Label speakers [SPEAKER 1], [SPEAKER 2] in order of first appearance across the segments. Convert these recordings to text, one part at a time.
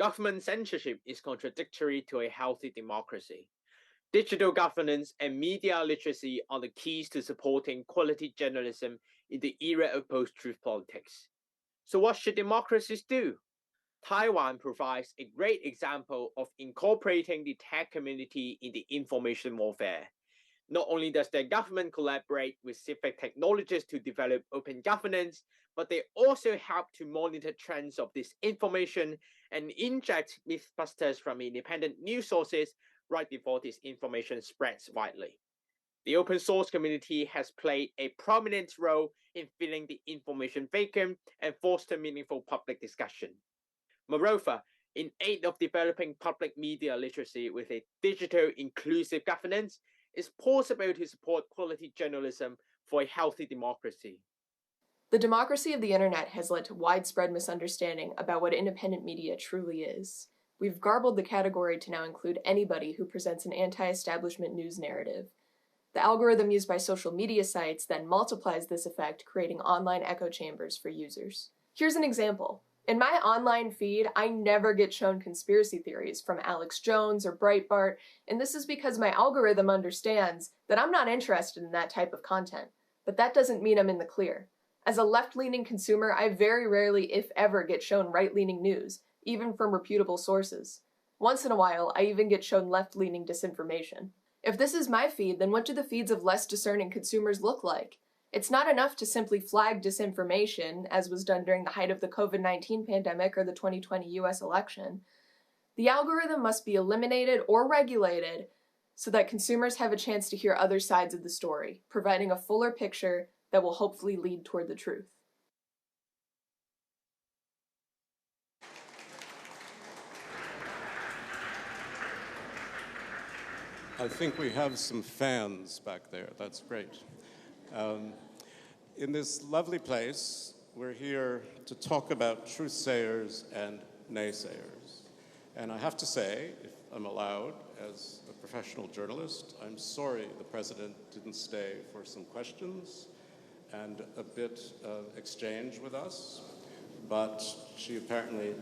[SPEAKER 1] Government censorship is contradictory to a healthy democracy. Digital governance and media literacy are the keys to supporting quality journalism in the era of post-truth politics. So what should democracies do? Taiwan provides a great example of incorporating the tech community in the information warfare. Not only does their government collaborate with civic technologists to develop open governance, but they also help to monitor trends of disinformation and inject mythbusters from independent news sources right before this information spreads widely. The open source community has played a prominent role in filling the information vacuum and foster meaningful public discussion. Moreover, in aid of developing public media literacy with a digital inclusive governance, it's possible to support quality journalism for a healthy democracy.
[SPEAKER 2] The democracy of the internet has led to widespread misunderstanding about what independent media truly is. We've garbled the category to now include anybody who presents an anti-establishment news narrative. The algorithm used by social media sites then multiplies this effect, creating online echo chambers for users. Here's an example. In my online feed, I never get shown conspiracy theories from Alex Jones or Breitbart, and this is because my algorithm understands that I'm not interested in that type of content. But that doesn't mean I'm in the clear. As a left-leaning consumer, I very rarely, if ever, get shown right-leaning news, even from reputable sources. Once in a while, I even get shown left-leaning disinformation. If this is my feed, then what do the feeds of less discerning consumers look like? It's not enough to simply flag disinformation, as was done during the height of the COVID-19 pandemic or the 2020 US election. The algorithm must be eliminated or regulated so that consumers have a chance to hear other sides of the story, providing a fuller picture that will hopefully lead toward the truth.
[SPEAKER 3] I think we have some fans back there. That's great. In this lovely place, we're here to talk about Truthsayers and Naysayers. And I have to say, if I'm allowed, as a professional journalist, I'm sorry the president didn't stay for some questions and a bit of exchange with us, but she apparently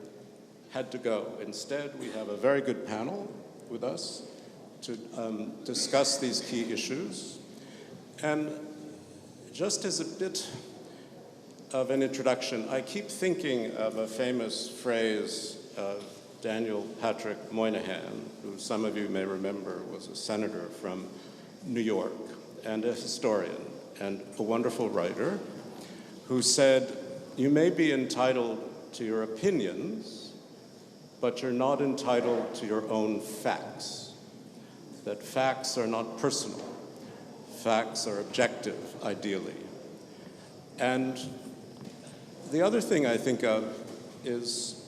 [SPEAKER 3] had to go. Instead, we have a very good panel with us to discuss these key issues. And just as a bit of an introduction, I keep thinking of a famous phrase of Daniel Patrick Moynihan, who some of you may remember was a senator from New York and a historian and a wonderful writer, who said, "You may be entitled to your opinions, but you're not entitled to your own facts. That facts are not personal. Facts are objective, ideally." And the other thing I think of is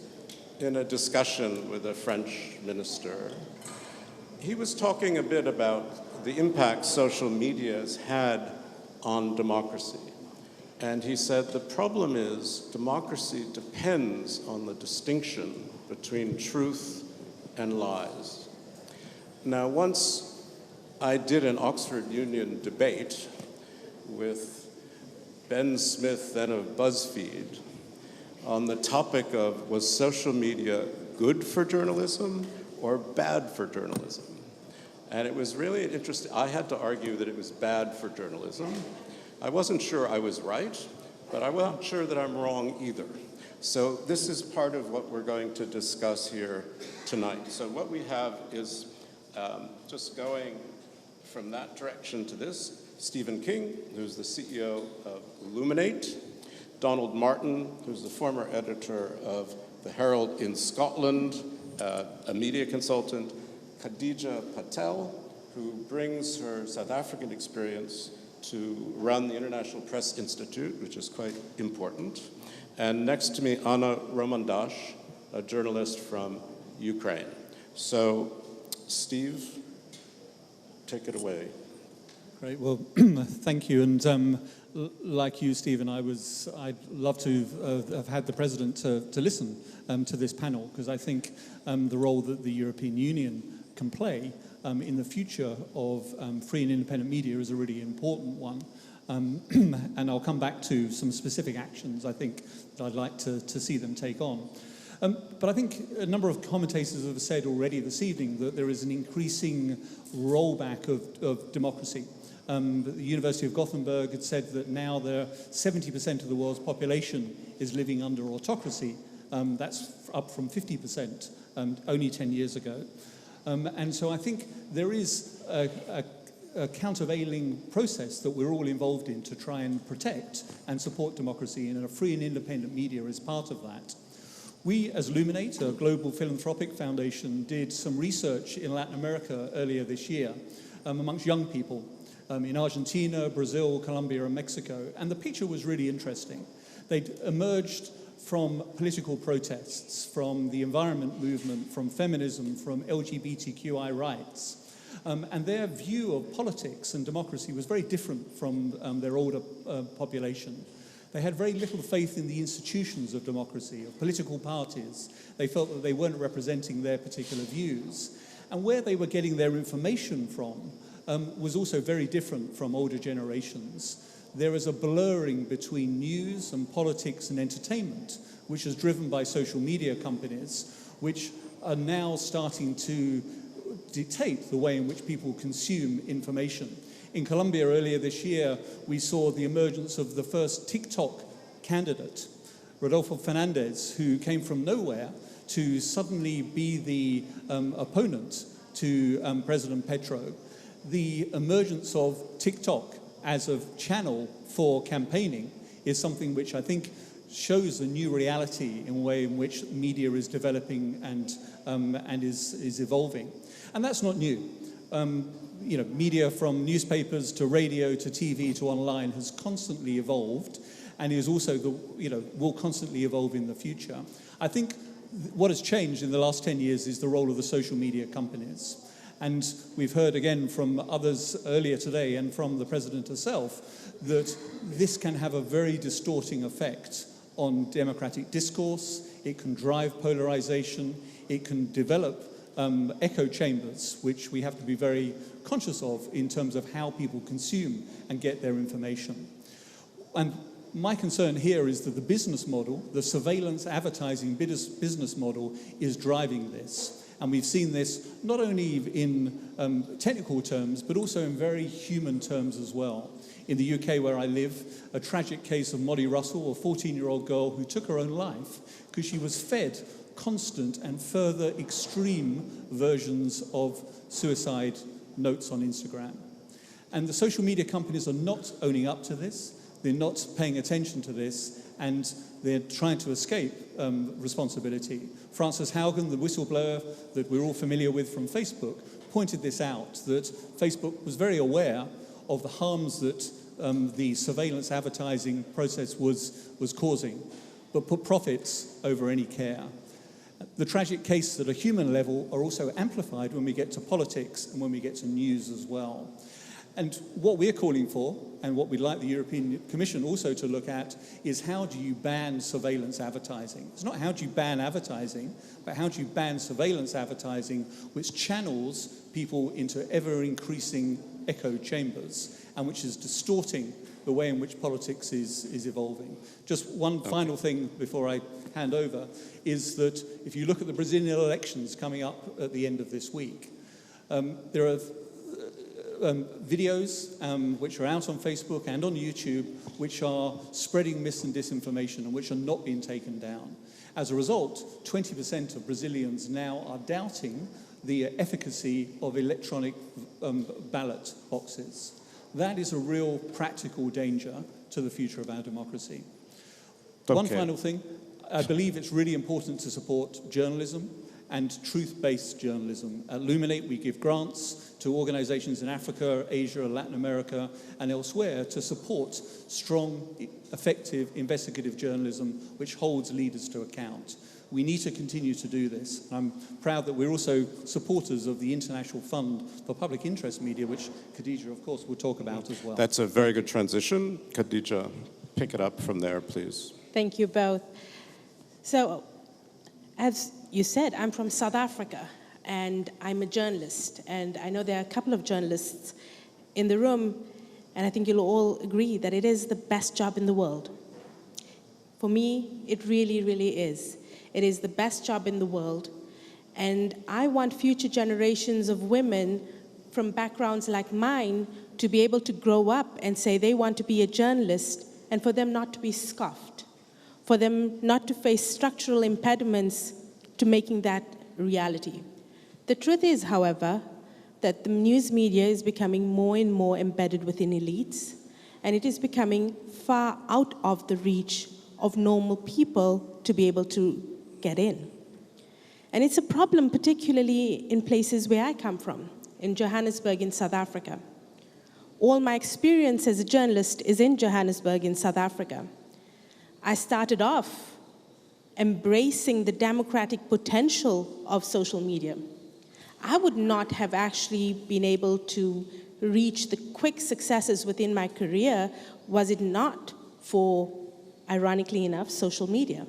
[SPEAKER 3] in a discussion with a French minister, he was talking a bit about the impact social media has had on democracy. And he said the problem is democracy depends on the distinction between truth and lies. Now, once I did an Oxford Union debate with Ben Smith, then of BuzzFeed, on the topic of was social media good for journalism or bad for journalism? And it was really interesting. I had to argue that it was bad for journalism. I wasn't sure I was right, but I wasn't sure that I'm wrong either. So this is part of what we're going to discuss here tonight. So what we have is just going from that direction to this, Stephen King, who's the CEO of Luminate, Donald Martin, who's the former editor of the Herald in Scotland, a media consultant, Khadija Patel, who brings her South African experience to run the International Press Institute, which is quite important. And next to me, Anna Romandash, a journalist from Ukraine. So, Steve, take it away.
[SPEAKER 4] Great. Well, thank you. And like you, Stephen, I'd love to have had the president to listen to this panel, because I think the role that the European Union can play in the future of free and independent media is a really important one. And I'll come back to some specific actions I think that I'd like to see them take on. But I think a number of commentators have said already this evening that there is an increasing rollback of democracy. The University of Gothenburg had said that now 70% of the world's population is living under autocracy. That's up from 50% only 10 years ago. And so I think there is a countervailing process that we're all involved in to try and protect and support democracy, and a free and independent media is part of that. We, as Luminate, a global philanthropic foundation, did some research in Latin America earlier this year amongst young people in Argentina, Brazil, Colombia, and Mexico. And the picture was really interesting. They'd emerged from political protests, from the environment movement, from feminism, from LGBTQI rights. And their view of politics and democracy was very different from their older population. They had very little faith in the institutions of democracy, of political parties. They felt that they weren't representing their particular views. And where they were getting their information from was also very different from older generations. There is a blurring between news and politics and entertainment, which is driven by social media companies, which are now starting to dictate the way in which people consume information. In Colombia earlier this year, we saw the emergence of the first TikTok candidate, Rodolfo Fernandez, who came from nowhere to suddenly be the opponent to President Petro. The emergence of TikTok as a channel for campaigning is something which I think shows a new reality in a way in which media is developing and is evolving. And that's not new. Media from newspapers to radio to TV to online has constantly evolved, and is also will constantly evolve in the future. I think what has changed in the last 10 years is the role of the social media companies. And we've heard again from others earlier today and from the President herself that this can have a very distorting effect on democratic discourse. It can drive polarization. It can develop echo chambers, which we have to be very conscious of in terms of how people consume and get their information. And my concern here is that the business model, the surveillance advertising business model, is driving this. And we've seen this not only in technical terms, but also in very human terms as well. In the UK, where I live, a tragic case of Molly Russell, a 14-year-old girl who took her own life because she was fed constant and further extreme versions of suicide notes on Instagram. And the social media companies are not owning up to this, they're not paying attention to this, and they're trying to escape responsibility. Frances Haugen, the whistleblower that we're all familiar with from Facebook, pointed this out, that Facebook was very aware of the harms that the surveillance advertising process was causing, but put profits over any care. The tragic cases at a human level are also amplified when we get to politics and when we get to news as well. And what we're calling for, and what we'd like the European Commission also to look at, is how do you ban surveillance advertising? It's not how do you ban advertising, but how do you ban surveillance advertising, which channels people into ever-increasing echo chambers, and which is distorting the way in which politics is evolving. Just one final thing before I hand over, is that if you look at the Brazilian elections coming up at the end of this week, there are videos which are out on Facebook and on YouTube which are spreading mis and disinformation and which are not being taken down. As a result, 20% of Brazilians now are doubting the efficacy of electronic ballot boxes. That is a real practical danger to the future of our democracy. Okay. One final thing, I believe it's really important to support journalism and truth-based journalism. At Luminate, we give grants to organizations in Africa, Asia, Latin America, and elsewhere to support strong, effective, investigative journalism which holds leaders to account. We need to continue to do this. I'm proud that we're also supporters of the International Fund for Public Interest Media, which Khadija, of course, will talk about as well.
[SPEAKER 3] That's a very good transition. Khadija, pick it up from there, please.
[SPEAKER 5] Thank you both. So, as you said, I'm from South Africa, and I'm a journalist. And I know there are a couple of journalists in the room, and I think you'll all agree that it is the best job in the world. For me, it really, really is. It is the best job in the world. And I want future generations of women from backgrounds like mine to be able to grow up and say they want to be a journalist, and for them not to be scoffed, for them not to face structural impediments to making that reality. The truth is, however, that the news media is becoming more and more embedded within elites, and it is becoming far out of the reach of normal people to be able to get in. And it's a problem particularly in places where I come from, in Johannesburg in South Africa. All my experience as a journalist is in Johannesburg in South Africa. I started off embracing the democratic potential of social media. I would not have actually been able to reach the quick successes within my career was it not for, ironically enough, social media.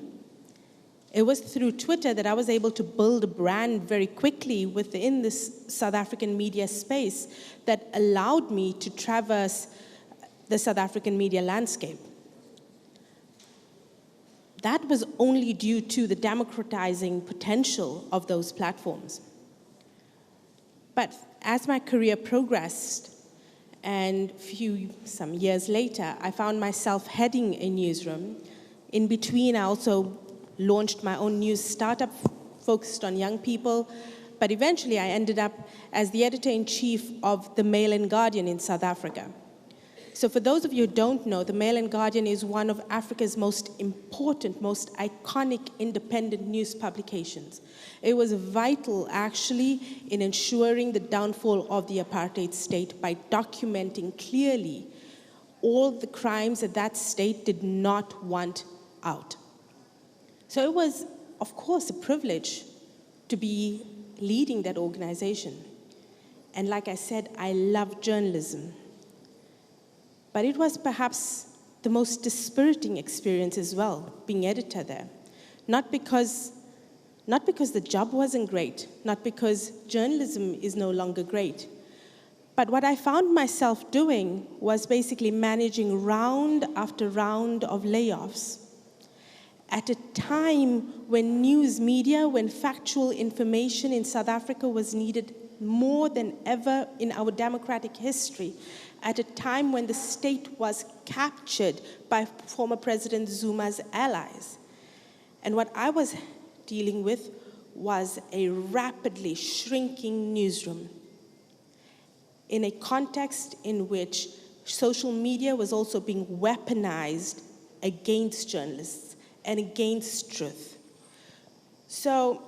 [SPEAKER 5] It was through Twitter that I was able to build a brand very quickly within this South African media space that allowed me to traverse the South African media landscape. That was only due to the democratizing potential of those platforms. But as my career progressed, and some years later, I found myself heading a newsroom. In between, I also launched my own news startup focused on young people, but eventually I ended up as the editor-in-chief of the Mail and Guardian in South Africa. So for those of you who don't know, the Mail and Guardian is one of Africa's most important, most iconic independent news publications. It was vital, actually, in ensuring the downfall of the apartheid state by documenting clearly all the crimes that that state did not want out. So it was, of course, a privilege to be leading that organization. And like I said, I love journalism. But it was perhaps the most dispiriting experience as well, being editor there. Not because the job wasn't great, not because journalism is no longer great, but what I found myself doing was basically managing round after round of layoffs. At a time when news media, when factual information in South Africa was needed more than ever in our democratic history, at a time when the state was captured by former President Zuma's allies. And what I was dealing with was a rapidly shrinking newsroom in a context in which social media was also being weaponized against journalists and against truth. So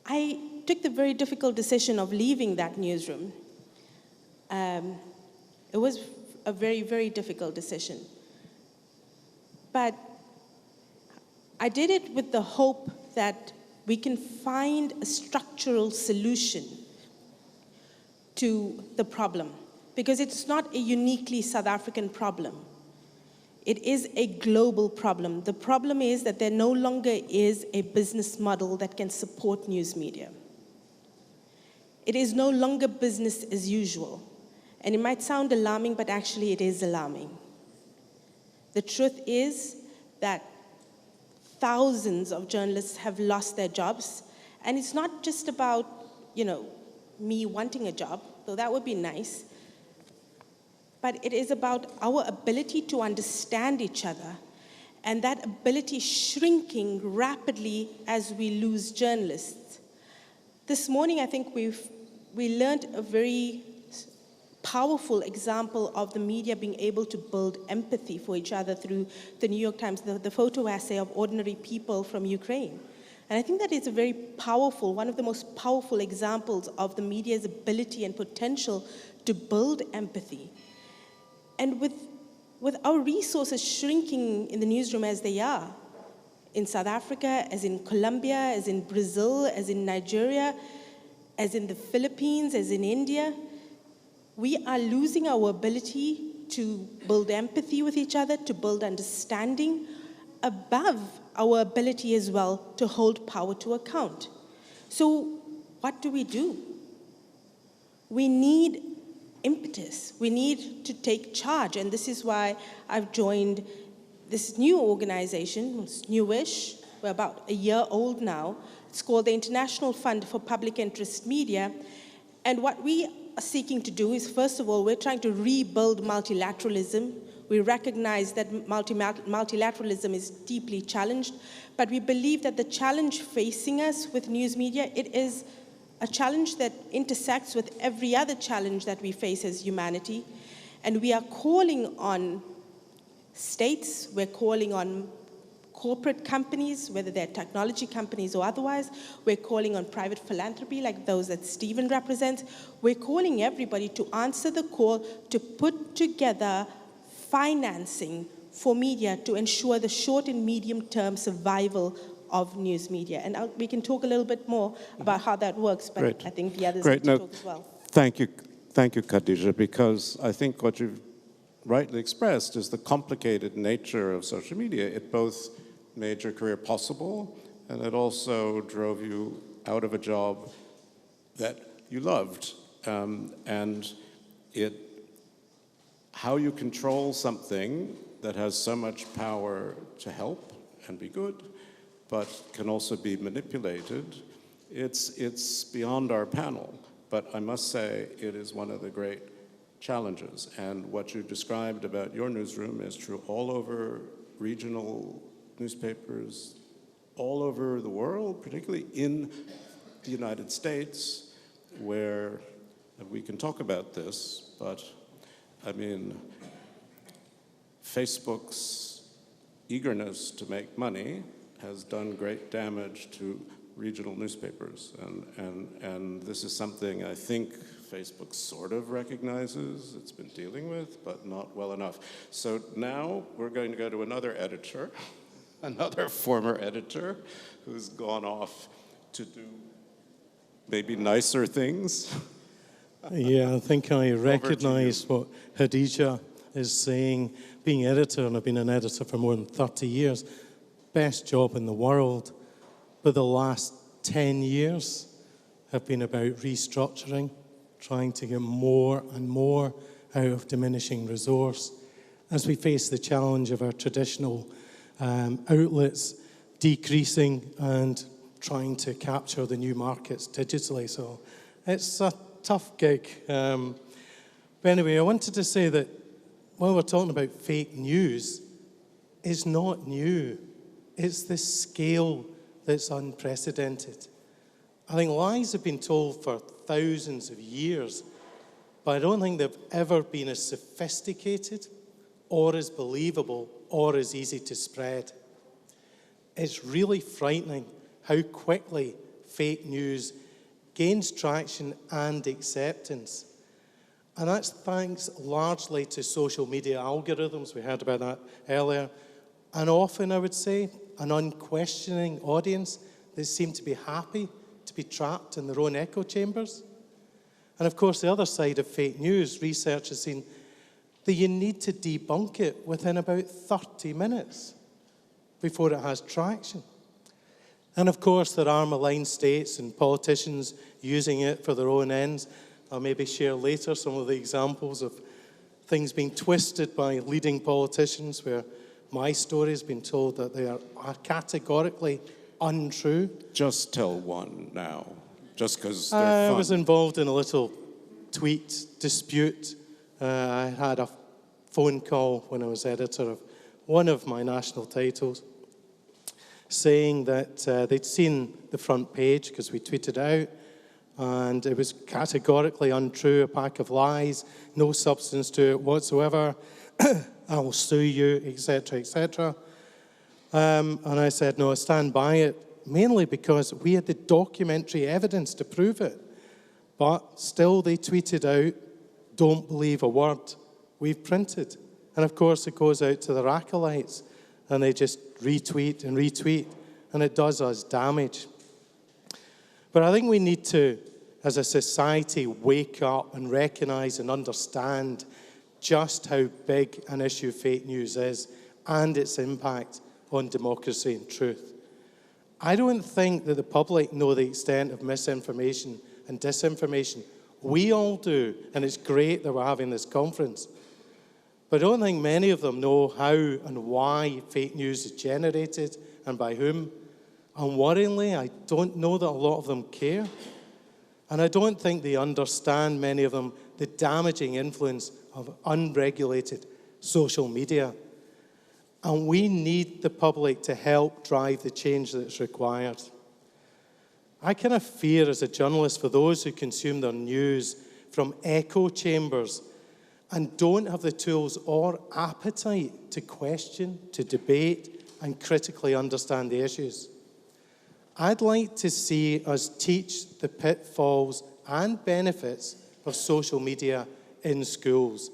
[SPEAKER 5] I took the very difficult decision of leaving that newsroom. It was a very, very difficult decision. But I did it with the hope that we can find a structural solution to the problem, because it's not a uniquely South African problem. It is a global problem. The problem is that there no longer is a business model that can support news media. It is no longer business as usual. And it might sound alarming, but actually it is alarming. The truth is that thousands of journalists have lost their jobs. And it's not just about, me wanting a job, though that would be nice. But it is about our ability to understand each other, and that ability shrinking rapidly as we lose journalists. This morning, I think we learned a very powerful example of the media being able to build empathy for each other through the New York Times, the photo essay of ordinary people from Ukraine. And I think that is a very powerful, one of the most powerful examples of the media's ability and potential to build empathy. And with our resources shrinking in the newsroom as they are, in South Africa, as in Colombia, as in Brazil, as in Nigeria, as in the Philippines, as in India, we are losing our ability to build empathy with each other, to build understanding, above our ability as well to hold power to account. So what do? We need impetus. We need to take charge, and this is why I've joined this new organization. It's newish. we're about a year old now. It's called the International Fund for Public Interest Media. And what we are seeking to do is, first of all, we're trying to rebuild multilateralism. We recognize that multilateralism is deeply challenged, but we believe that the challenge facing us with news media, it is a challenge that intersects with every other challenge that we face as humanity. And we are calling on states, we're calling on corporate companies, whether they're technology companies or otherwise. We're calling on private philanthropy like those that Stephen represents. We're calling everybody to answer the call to put together financing for media to ensure the short and medium-term survival of news media. And we can talk a little bit more about how that works, but
[SPEAKER 3] Great.
[SPEAKER 5] I think the others
[SPEAKER 3] Great.
[SPEAKER 5] need to talk as well.
[SPEAKER 3] Thank you, Khadija, because I think what you've rightly expressed is the complicated nature of social media. It both made your career possible, and it also drove you out of a job that you loved. And how you control something that has so much power to help and be good, but can also be manipulated, it's beyond our panel. But I must say, it is one of the great challenges. And what you described about your newsroom is true all over regional newspapers, all over the world, particularly in the United States, where we can talk about this, but I mean, Facebook's eagerness to make money has done great damage to regional newspapers. And this is something I think Facebook sort of recognizes it's been dealing with, but not well enough. So now we're going to go to another editor, another former editor who's gone off to do maybe nicer things.
[SPEAKER 6] Yeah, I think I recognize what Khadija is saying. Being editor, and I've been an editor for more than 30 years, best job in the world. But the last 10 years have been about restructuring, trying to get more and more out of diminishing resource as we face the challenge of our traditional outlets decreasing and trying to capture the new markets digitally. So it's a tough gig. But anyway, I wanted to say that when we're talking about fake news, it's not new. It's the scale that's unprecedented. I think lies have been told for thousands of years, but I don't think they've ever been as sophisticated or as believable or as easy to spread. It's really frightening how quickly fake news gains traction and acceptance. And that's thanks largely to social media algorithms. We heard about that earlier. And often, I would say, an unquestioning audience that seem to be happy to be trapped in their own echo chambers. And of course, the other side of fake news, research has seen that you need to debunk it within about 30 minutes before it has traction. And of course, there are malign states and politicians using it for their own ends. I'll maybe share later some of the examples of things being twisted by leading politicians where my story has been told that they are categorically untrue.
[SPEAKER 3] Just tell one now, just because they're fun.
[SPEAKER 6] I was involved in a little tweet dispute. I had a phone call when I was editor of one of my national titles saying that they'd seen the front page because we tweeted out, and it was categorically untrue, a pack of lies, no substance to it whatsoever. I will sue you, etc., etc. And I said, no, I stand by it, mainly because we had the documentary evidence to prove it. But still they tweeted out, don't believe a word we've printed. And of course it goes out to their acolytes, and they just retweet and retweet, and it does us damage. But I think we need to, as a society, wake up and recognize and understand just how big an issue fake news is and its impact on democracy and truth. I don't think that the public know the extent of misinformation and disinformation. We all do, and it's great that we're having this conference. But I don't think many of them know how and why fake news is generated and by whom. Unworryingly, I don't know that a lot of them care. And I don't think they understand, many of them, the damaging influence of unregulated social media. And we need the public to help drive the change that's required. I kind of fear as a journalist for those who consume their news from echo chambers and don't have the tools or appetite to question, to debate, and critically understand the issues. I'd like to see us teach the pitfalls and benefits of social media in schools,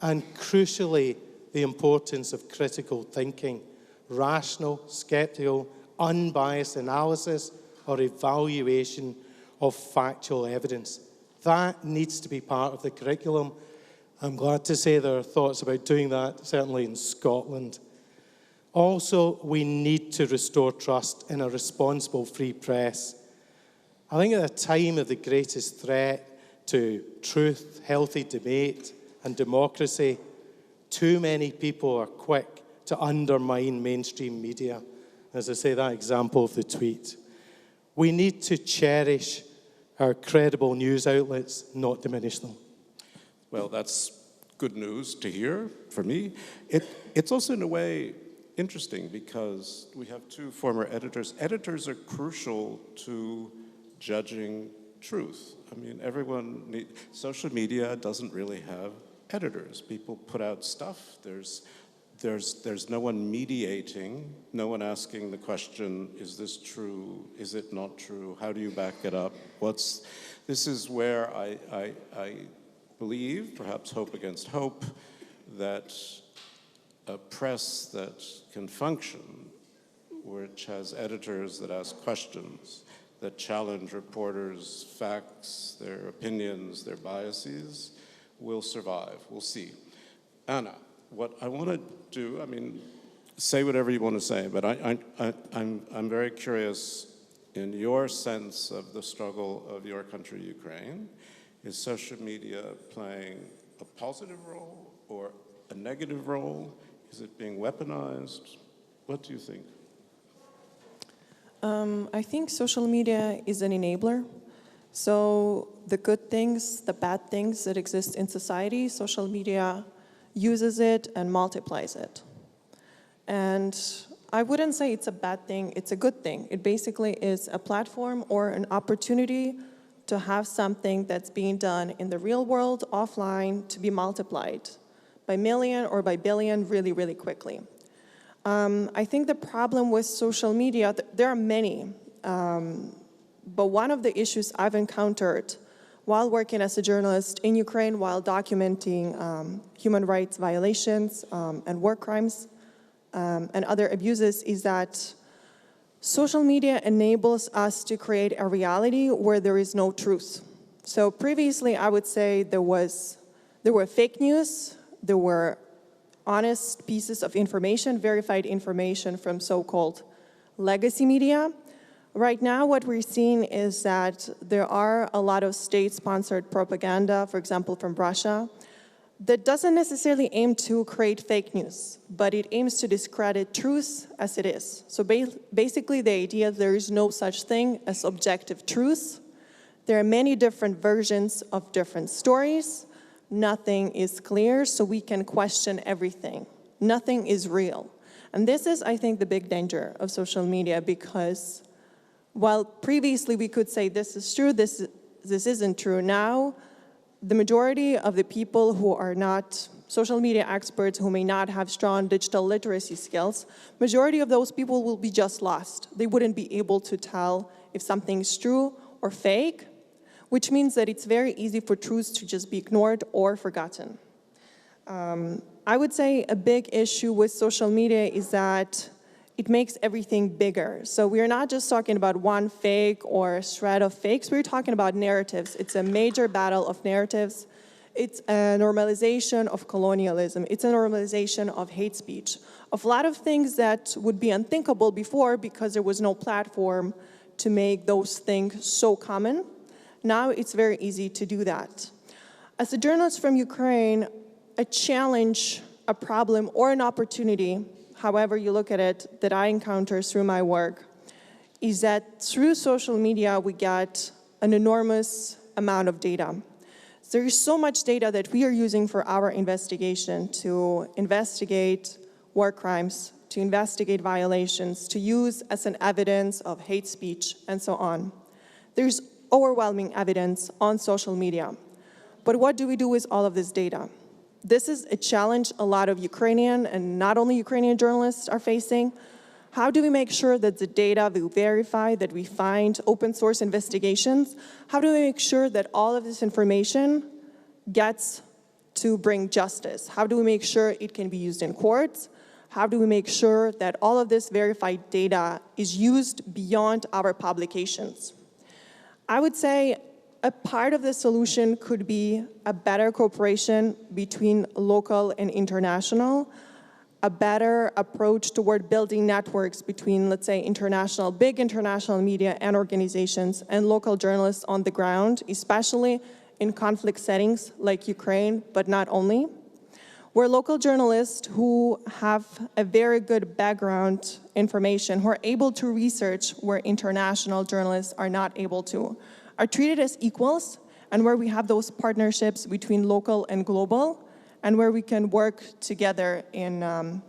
[SPEAKER 6] and crucially, the importance of critical thinking, rational, skeptical, unbiased analysis or evaluation of factual evidence. That needs to be part of the curriculum. I'm glad to say there are thoughts about doing that, certainly in Scotland. Also, we need to restore trust in a responsible free press. I think at a time of the greatest threat to truth, healthy debate, and democracy, too many people are quick to undermine mainstream media. As I say, that example of the tweet. We need to cherish our credible news outlets, not diminish them.
[SPEAKER 3] Well, that's good news to hear for me. It's also, in a way, interesting because we have two former editors. Editors are crucial to judging truth. I mean, social media doesn't really have editors. People put out stuff. There's no one mediating, no one asking the question, is this true? Is it not true? How do you back it up? This is where I believe, perhaps hope against hope, that a press that can function, which has editors that ask questions, that challenge reporters' facts, their opinions, their biases, will survive. We'll see. Anna, what I want to do, say whatever you want to say, but I'm very curious in your sense of the struggle of your country, Ukraine. Is social media playing a positive role or a negative role? Is it being weaponized? What do you think?
[SPEAKER 7] I think social media is an enabler. So the good things, the bad things that exist in society, social media uses it and multiplies it. And I wouldn't say it's a bad thing, it's a good thing. It basically is a platform or an opportunity to have something that's being done in the real world, offline, to be multiplied by million or by billion really, really quickly. I think the problem with social media, there are many, but one of the issues I've encountered while working as a journalist in Ukraine, while documenting human rights violations and war crimes and other abuses, is that social media enables us to create a reality where there is no truth. So previously, I would say there were fake news, there were honest pieces of information, verified information from so-called legacy media. Right now, what we're seeing is that there are a lot of state-sponsored propaganda, for example, from Russia, that doesn't necessarily aim to create fake news, but it aims to discredit truth as it is. So basically, the idea there is no such thing as objective truth. There are many different versions of different stories. Nothing is clear, so we can question everything. Nothing is real. And this is, I think, the big danger of social media, because while previously we could say this is true, this isn't true, now the majority of the people who are not social media experts, who may not have strong digital literacy skills, majority of those people will be just lost. They wouldn't be able to tell if something's true or fake, which means that it's very easy for truths to just be ignored or forgotten. I would say a big issue with social media is that it makes everything bigger. So we're not just talking about one fake or a shred of fakes, we're talking about narratives. It's a major battle of narratives. It's a normalization of colonialism. It's a normalization of hate speech, of a lot of things that would be unthinkable before because there was no platform to make those things so common. Now it's very easy to do that. As a journalist from Ukraine, a challenge, a problem, or an opportunity, however you look at it, that I encounter through my work, is that through social media, we get an enormous amount of data. There is so much data that we are using for our investigation to investigate war crimes, to investigate violations, to use as an evidence of hate speech, and so on. There's overwhelming evidence on social media. But what do we do with all of this data? This is a challenge a lot of Ukrainian and not only Ukrainian journalists are facing. How do we make sure that the data we verify, that we find open source investigations, how do we make sure that all of this information gets to bring justice? How do we make sure it can be used in courts? How do we make sure that all of this verified data is used beyond our publications? I would say a part of the solution could be a better cooperation between local and international, a better approach toward building networks between, let's say, big international media and organizations and local journalists on the ground, especially in conflict settings like Ukraine, but not only, where local journalists who have a very good background information, who are able to research where international journalists are not able to, are treated as equals, and where we have those partnerships between local and global, and where we can work together in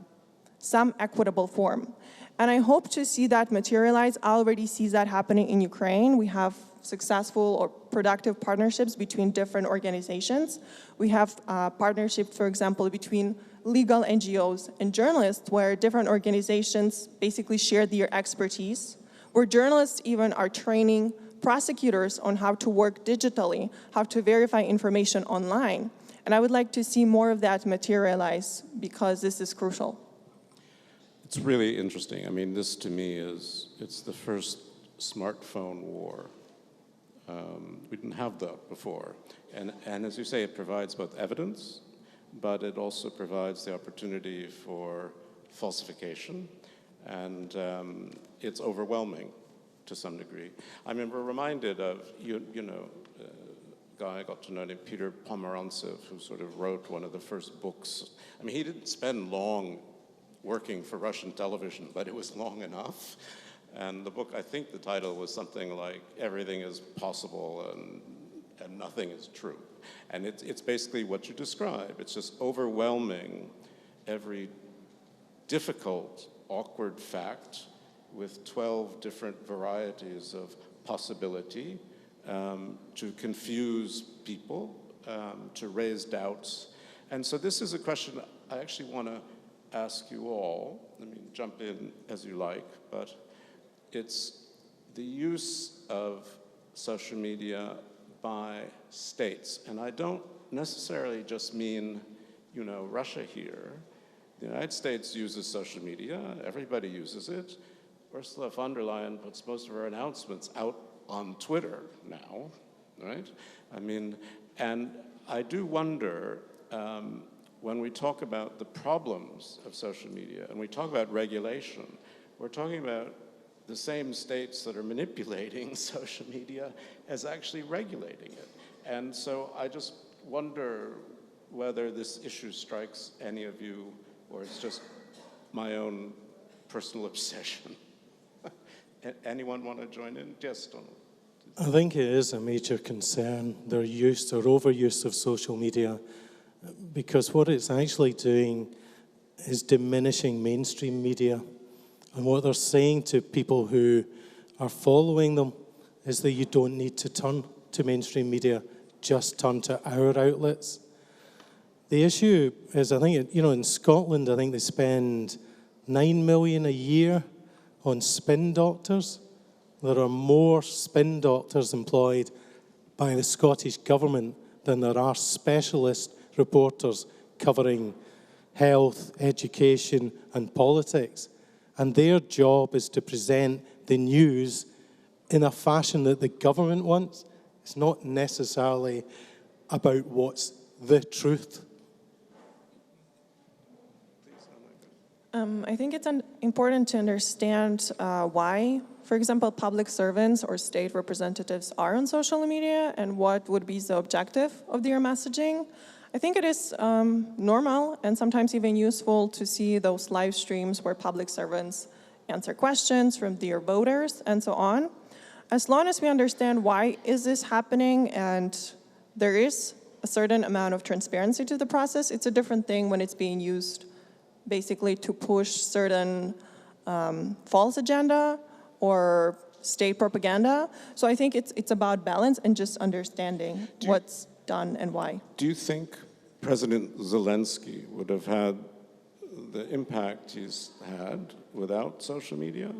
[SPEAKER 7] some equitable form. And I hope to see that materialize. I already see that happening in Ukraine. We have successful or productive partnerships between different organizations. We have partnerships, for example, between legal NGOs and journalists, where different organizations basically share their expertise, where journalists even are training prosecutors on how to work digitally, how to verify information online. And I would like to see more of that materialize because this is crucial.
[SPEAKER 3] It's really interesting. I mean, this to me it's the first smartphone war. We didn't have that before. And as you say, it provides both evidence, but it also provides the opportunity for falsification, and it's overwhelming to some degree. I mean, we're reminded of, guy I got to know named Peter Pomerantsev, who sort of wrote one of the first books. I mean, he didn't spend long working for Russian television, but it was long enough. And the book, I think the title was something like Everything is Possible and Nothing is True. And it's basically what you describe. It's just overwhelming every difficult, awkward fact with 12 different varieties of possibility, to confuse people, to raise doubts. And so this is a question I actually want to ask you all. I mean, jump in as you like, but it's the use of social media by states. And I don't necessarily just mean, Russia here. The United States uses social media. Everybody uses it. Ursula von der Leyen puts most of her announcements out on Twitter now, right? I mean, and I do wonder, when we talk about the problems of social media and we talk about regulation, we're talking about the same states that are manipulating social media as actually regulating it. And so I just wonder whether this issue strikes any of you, or it's just my own personal obsession. Anyone want to join in? Yes, Donald.
[SPEAKER 6] I think it is a major concern, their use or overuse of social media, because what it's actually doing is diminishing mainstream media. And what they're saying to people who are following them is that you don't need to turn to mainstream media, just turn to our outlets. The issue is, I think, in Scotland, I think they spend 9 million a year on spin doctors. There are more spin doctors employed by the Scottish government than there are specialist reporters covering health, education, and politics. And their job is to present the news in a fashion that the government wants. It's not necessarily about what's the truth.
[SPEAKER 7] I think it's important to understand why, for example, public servants or state representatives are on social media and what would be the objective of their messaging. I think it is normal and sometimes even useful to see those live streams where public servants answer questions from their voters, and so on. As long as we understand why is this happening and there is a certain amount of transparency to the process, it's a different thing when it's being used basically to push certain false agenda or state propaganda. So I think it's about balance and just understanding what's done and why.
[SPEAKER 3] Do you think President Zelensky would have had the impact he's had without social media?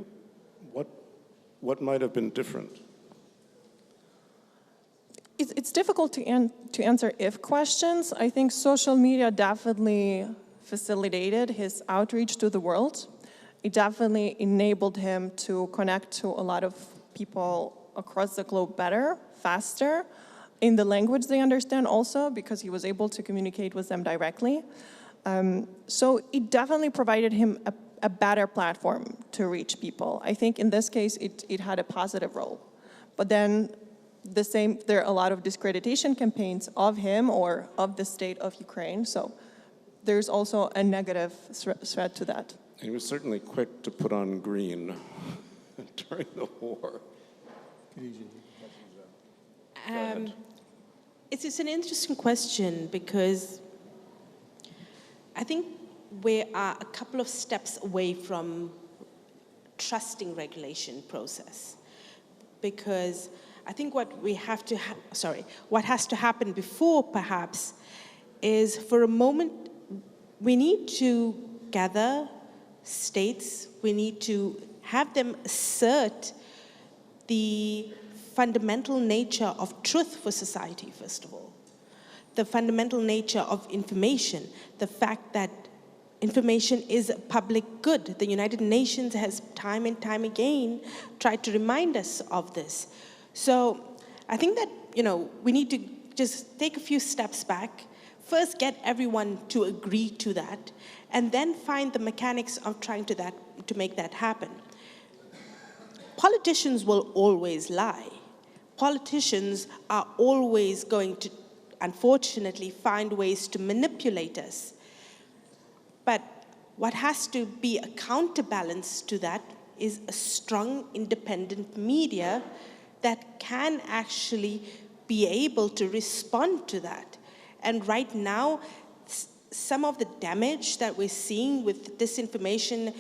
[SPEAKER 3] What might have been different?
[SPEAKER 7] It's difficult to answer if questions. I think social media definitely facilitated his outreach to the world. It definitely enabled him to connect to a lot of people across the globe better, faster, in the language they understand also, because he was able to communicate with them directly. So it definitely provided him a better platform to reach people. I think in this case, it had a positive role. But then there are a lot of discreditation campaigns of him or of the state of Ukraine. So there's also a negative threat to that.
[SPEAKER 3] He was certainly quick to put on green during the war.
[SPEAKER 5] It's an interesting question because I think we are a couple of steps away from trusting regulation process, because I think what has to happen before perhaps is, for a moment, we need to gather states, we need to have them assert the fundamental nature of truth for society, first of all. The fundamental nature of information, the fact that information is a public good. The United Nations has time and time again tried to remind us of this. So I think that, we need to just take a few steps back, first get everyone to agree to that, and then find the mechanics of trying to make that happen. Politicians will always lie. Politicians are always going to, unfortunately, find ways to manipulate us. But what has to be a counterbalance to that is a strong, independent media that can actually be able to respond to that. And right now, some of the damage that we're seeing with disinformation,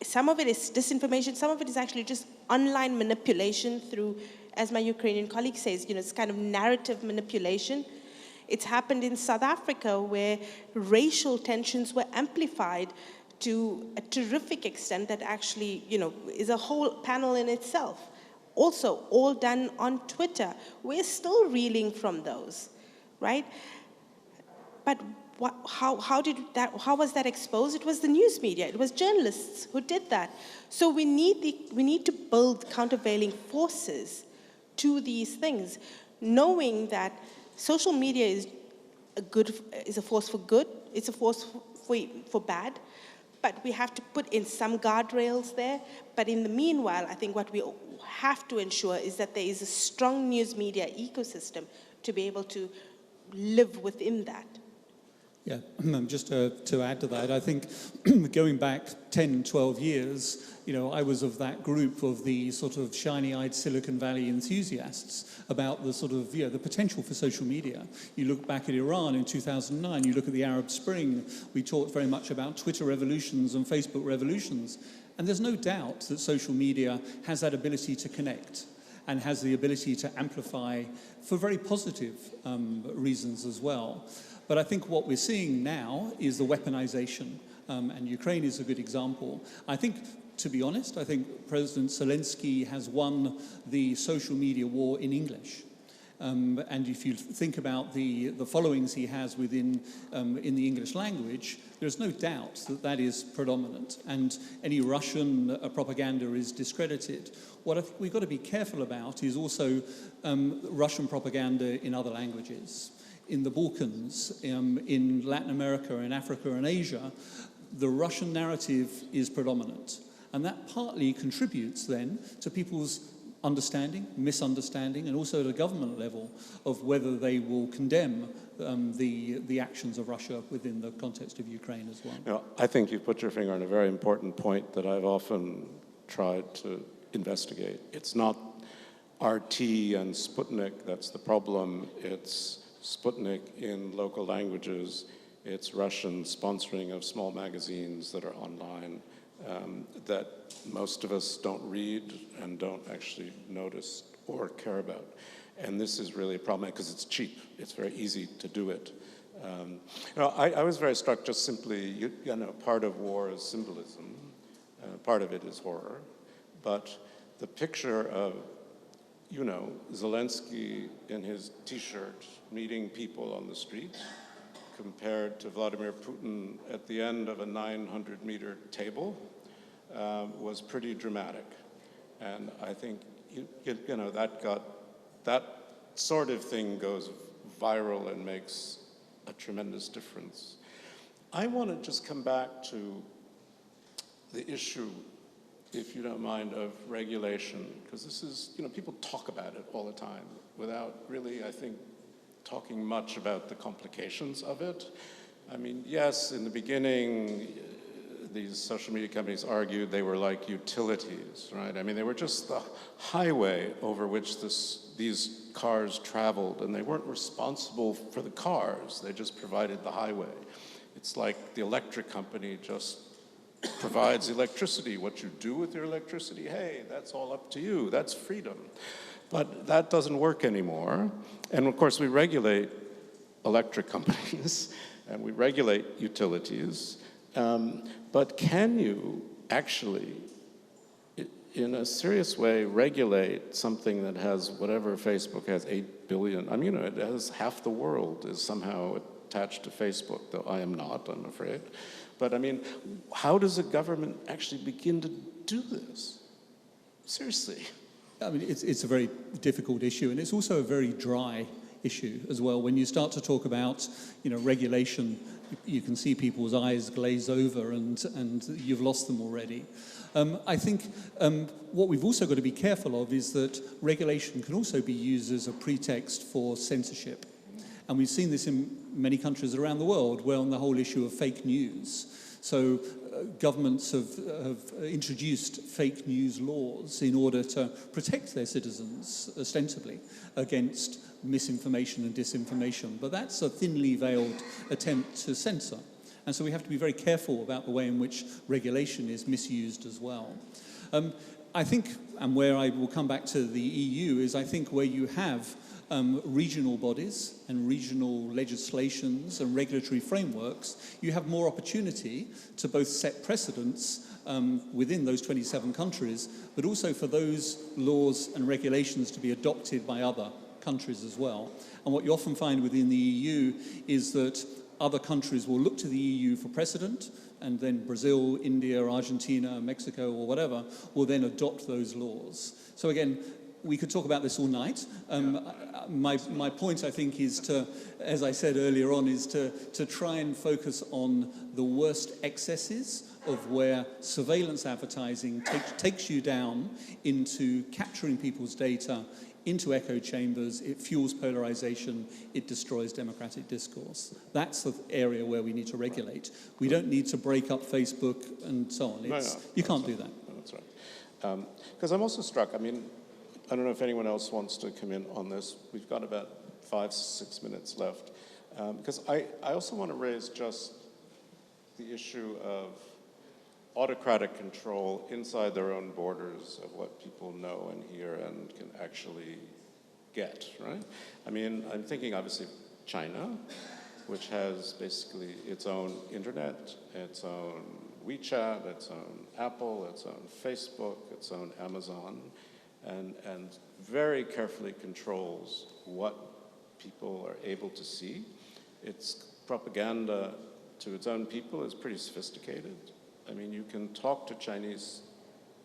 [SPEAKER 5] some of it is disinformation, some of it is actually just online manipulation through, as my Ukrainian colleague says, it's kind of narrative manipulation. It's happened in South Africa, where racial tensions were amplified to a terrific extent that actually, is a whole panel in itself. Also, all done on Twitter. We're still reeling from those, right? But how was that exposed? It was the news media. It was journalists who did that. So we need to build countervailing forces to these things, knowing that social media is a force for good, it's a force for bad, but we have to put in some guardrails there. But in the meanwhile, I think what we have to ensure is that there is a strong news media ecosystem to be able to live within that.
[SPEAKER 4] Yeah, just to add to that, I think going back 10, 12 years, I was of that group of the sort of shiny-eyed Silicon Valley enthusiasts about the sort of, the potential for social media. You look back at Iran in 2009, you look at the Arab Spring, we talked very much about Twitter revolutions and Facebook revolutions, and there's no doubt that social media has that ability to connect and has the ability to amplify for very positive reasons as well. But I think what we're seeing now is the weaponization, and Ukraine is a good example. I think, to be honest, I think President Zelensky has won the social media war in English. And if you think about the followings he has within in the English language, there's no doubt that that is predominant, and any Russian propaganda is discredited. What I think we've got to be careful about is also Russian propaganda in other languages. In the Balkans, in Latin America, in Africa and Asia, the Russian narrative is predominant. And that partly contributes then to people's understanding, misunderstanding, and also at a government level of whether they will condemn the actions of Russia within the context of Ukraine as well.
[SPEAKER 3] You know, I think you put your finger on a very important point that I've often tried to investigate. It's not RT and Sputnik that's the problem. It's Sputnik in local languages. It's Russian sponsoring of small magazines that are online that most of us don't read and don't actually notice or care about. And this is really a problem because it's cheap. It's very easy to do it. I was very struck just simply, you know, part of war is symbolism. Part of it is horror. But the picture of, you know, Zelensky in his T-shirt meeting people on the street compared to Vladimir Putin at the end of a 900-meter table was pretty dramatic. And I think, you know, that sort of thing goes viral and makes a tremendous difference. I want to just come back to the issue, if you don't mind, of regulation, because this is, you know, people talk about it all the time without really, I think, talking much about the complications of it. I mean, yes, in the beginning, these social media companies argued they were like utilities, right? I mean, they were just the highway over which these cars traveled, and they weren't responsible for the cars. They just provided the highway. It's like the electric company just provides electricity. What you do with your electricity, hey, that's all up to you. That's freedom. But that doesn't work anymore. And of course, we regulate electric companies and we regulate utilities. But can you actually, in a serious way, regulate something that has whatever Facebook has, 8 billion? I mean, you know, it has half the world is somehow attached to Facebook, though I am not, I'm afraid. But I mean, how does a government actually begin to do this? Seriously.
[SPEAKER 4] I mean, it's a very difficult issue, and it's also a very dry issue as well. When you start to talk about, you know, regulation, you can see people's eyes glaze over, and you've lost them already. I think what we've also got to be careful of is that regulation can also be used as a pretext for censorship. And we've seen this in many countries around the world, where on the whole issue of fake news. So governments have introduced fake news laws in order to protect their citizens, ostensibly, against misinformation and disinformation. But that's a thinly veiled attempt to censor. And so we have to be very careful about the way in which regulation is misused as well. I think, and where I will come back to the EU, is I think where you have regional bodies and regional legislations and regulatory frameworks, you have more opportunity to both set precedents within those 27 countries, but also for those laws and regulations to be adopted by other countries as well. And what you often find within the EU is that other countries will look to the EU for precedent, and then Brazil, India, Argentina, Mexico, or whatever, will then adopt those laws. So again, we could talk about this all night. My point, I think, is to, as I said earlier on, is to try and focus on the worst excesses of where surveillance advertising takes you down into capturing people's data, into echo chambers. It fuels polarization, it destroys democratic discourse. That's the area where we need to regulate. We don't need to break up Facebook and so on. You can't do that.
[SPEAKER 3] No, that's right. Because I'm also struck, I mean, I don't know if anyone else wants to come in on this. We've got about 5-6 minutes left. Because I also want to raise just the issue of autocratic control inside their own borders of what people know and hear and can actually get, right? I mean, I'm thinking obviously of China, which has basically its own internet, its own WeChat, its own Apple, its own Facebook, its own Amazon, and very carefully controls what people are able to see. Its propaganda to its own people is pretty sophisticated. I mean, you can talk to Chinese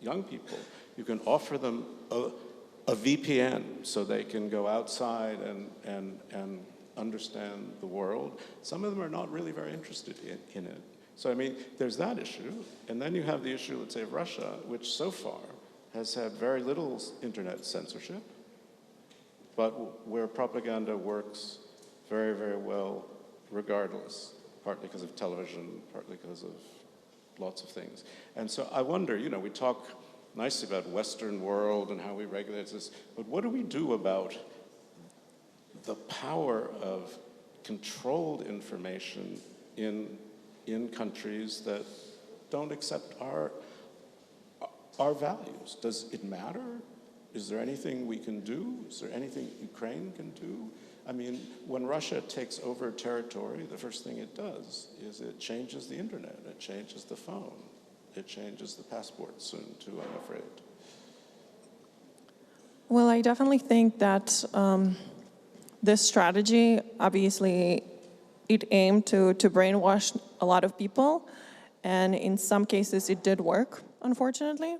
[SPEAKER 3] young people. You can offer them a VPN so they can go outside and understand the world. Some of them are not really very interested in it. So, I mean, there's that issue. And then you have the issue, let's say, of Russia, which so far has had very little internet censorship, but where propaganda works very, very well regardless, partly because of television, partly because of lots of things. And so I wonder, you know, we talk nicely about Western world and how we regulate this, but what do we do about the power of controlled information in countries that don't accept our values? Does it matter? Is there anything we can do? Is there anything Ukraine can do? I mean, when Russia takes over territory, the first thing it does is it changes the internet, it changes the phone, it changes the passport soon too, I'm afraid.
[SPEAKER 7] Well, I definitely think that this strategy, obviously, it aimed to brainwash a lot of people, and in some cases it did work, unfortunately.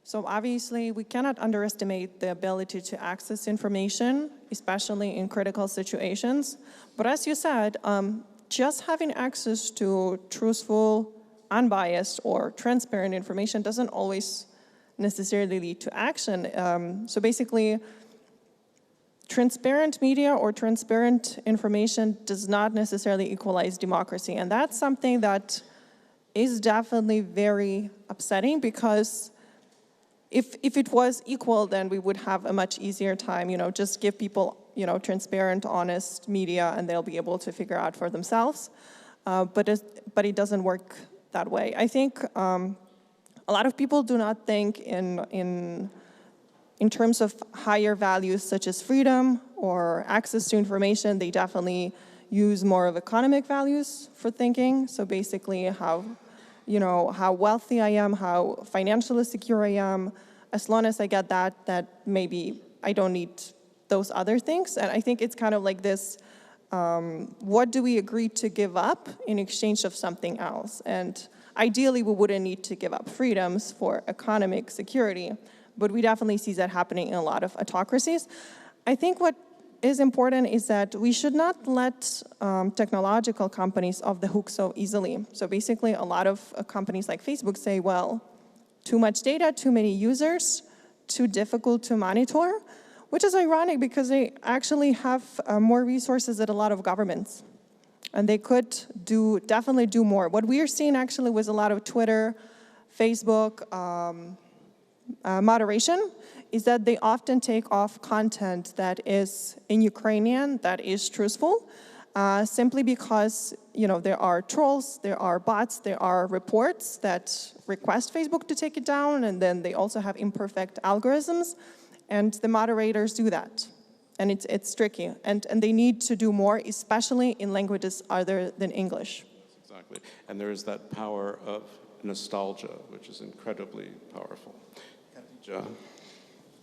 [SPEAKER 7] So obviously, we cannot underestimate the ability to access information, especially in critical situations. But as you said, just having access to truthful, unbiased, or transparent information doesn't always necessarily lead to action. So basically, transparent media or transparent information does not necessarily equalize democracy. And that's something that is definitely very upsetting, because if it was equal, then we would have a much easier time, just give people, transparent, honest media, and they'll be able to figure out for themselves. But it doesn't work that way. I think a lot of people do not think in terms of higher values such as freedom or access to information. They definitely use more of economic values for thinking. So basically how wealthy I am, how financially secure I am. As long as I get that maybe I don't need those other things. And I think it's kind of like this, what do we agree to give up in exchange of something else? And ideally, we wouldn't need to give up freedoms for economic security, but we definitely see that happening in a lot of autocracies. I think what is important is that we should not let technological companies off the hook so easily. So basically, a lot of companies like Facebook say, well, too much data, too many users, too difficult to monitor, which is ironic because they actually have more resources than a lot of governments. And they could definitely do more. What we are seeing actually with a lot of Twitter, Facebook moderation is that they often take off content that is in Ukrainian, that is truthful, simply because there are trolls, there are bots, there are reports that request Facebook to take it down, and then they also have imperfect algorithms, and the moderators do that. And it's tricky, and they need to do more, especially in languages other than English.
[SPEAKER 3] Exactly, and there is that power of nostalgia, which is incredibly powerful. Khadija.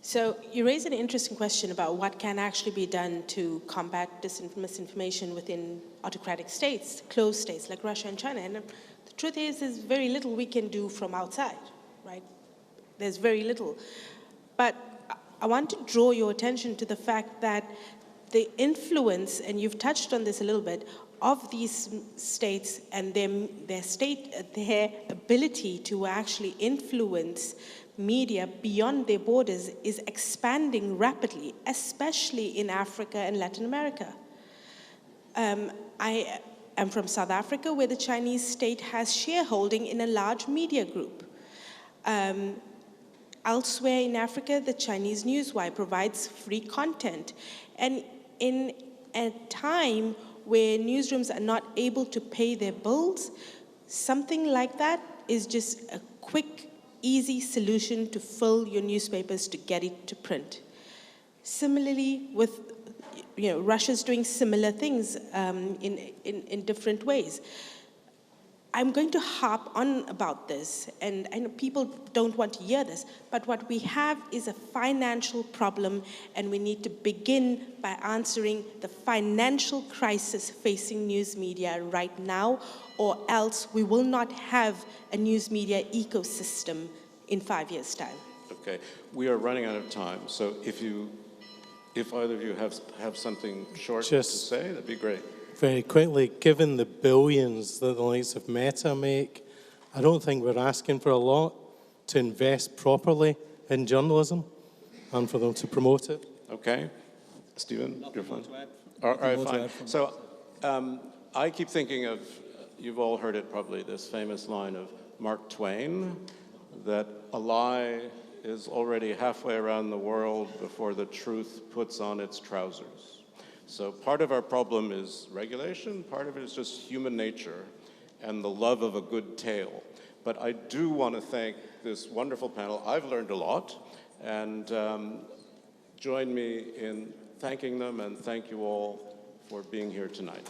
[SPEAKER 5] So you raise an interesting question about what can actually be done to combat misinformation within autocratic states, closed states like Russia and China. And the truth is, there's very little we can do from outside, right? There's very little. But I want to draw your attention to the fact that the influence, and you've touched on this a little bit, of these states and their ability to actually influence media beyond their borders is expanding rapidly, especially in Africa and Latin America. I am from South Africa, where the Chinese state has shareholding in a large media group. Elsewhere in Africa, the Chinese Newswire provides free content. And in a time where newsrooms are not able to pay their bills, something like that is just a quick, easy solution to fill your newspapers to get it to print. Similarly, with Russia's doing similar things in different ways. I'm going to harp on about this, and I know people don't want to hear this, but what we have is a financial problem, and we need to begin by answering the financial crisis facing news media right now, or else we will not have a news media ecosystem in 5 years' time.
[SPEAKER 3] Okay, we are running out of time, so if either of you have something short to say, that'd be great.
[SPEAKER 6] Very quickly, given the billions that the likes of Meta make, I don't think we're asking for a lot to invest properly in journalism and for them to promote it.
[SPEAKER 3] Okay. Stephen, you're fine.
[SPEAKER 4] All
[SPEAKER 3] right, fine. So I keep thinking of, you've all heard it probably, this famous line of Mark Twain, that a lie is already halfway around the world before the truth puts on its trousers. So part of our problem is regulation, part of it is just human nature and the love of a good tale. But I do want to thank this wonderful panel. I've learned a lot, and join me in thanking them, and thank you all for being here tonight.